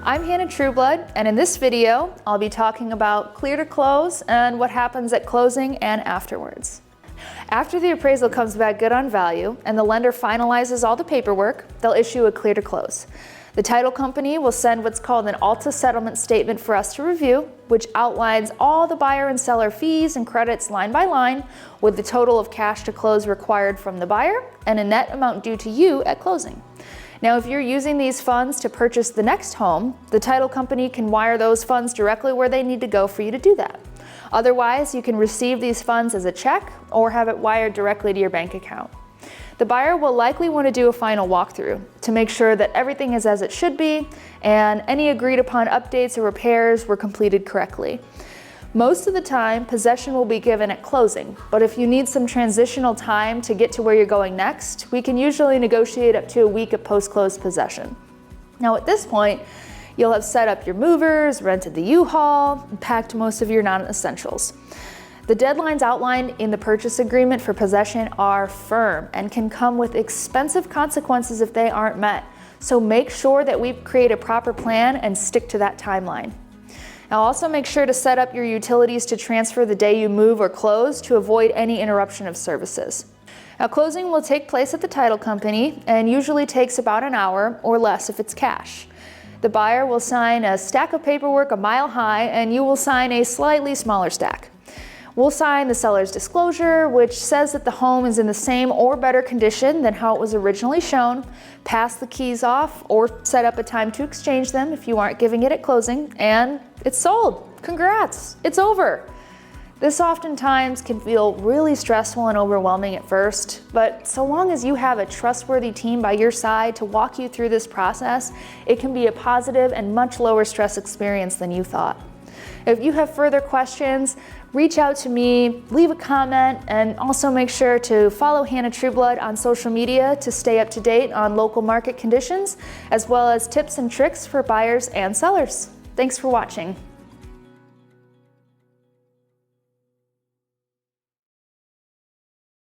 I'm Hannah Trueblood, and in this video, I'll be talking about clear to close and what happens at closing and afterwards. After the appraisal comes back good on value and the lender finalizes all the paperwork, they'll issue a clear to close. The title company will send what's called an Alta settlement statement for us to review, which outlines all the buyer and seller fees and credits line by line with the total of cash to close required from the buyer and a net amount due to you at closing. Now, if you're using these funds to purchase the next home, the title company can wire those funds directly where they need to go for you to do that. Otherwise, you can receive these funds as a check or have it wired directly to your bank account. The buyer will likely want to do a final walkthrough to make sure that everything is as it should be and any agreed upon updates or repairs were completed correctly. Most of the time, possession will be given at closing, but if you need some transitional time to get to where you're going next, we can usually negotiate up to a week of post-close possession. Now at this point, you'll have set up your movers, rented the U-Haul, and packed most of your non-essentials. The deadlines outlined in the purchase agreement for possession are firm and can come with expensive consequences if they aren't met. So make sure that we create a proper plan and stick to that timeline. Now also make sure to set up your utilities to transfer the day you move or close to avoid any interruption of services. Now closing will take place at the title company and usually takes about an hour or less if it's cash. The buyer will sign a stack of paperwork a mile high and you will sign a slightly smaller stack. We'll sign the seller's disclosure, which says that the home is in the same or better condition than how it was originally shown, pass the keys off, or set up a time to exchange them if you aren't giving it at closing, and it's sold. Congrats, it's over. This oftentimes can feel really stressful and overwhelming at first, but so long as you have a trustworthy team by your side to walk you through this process, it can be a positive and much lower stress experience than you thought. If you have further questions, reach out to me, leave a comment, and also make sure to follow Hannah Trueblood on social media to stay up to date on local market conditions, as well as tips and tricks for buyers and sellers. Thanks for watching.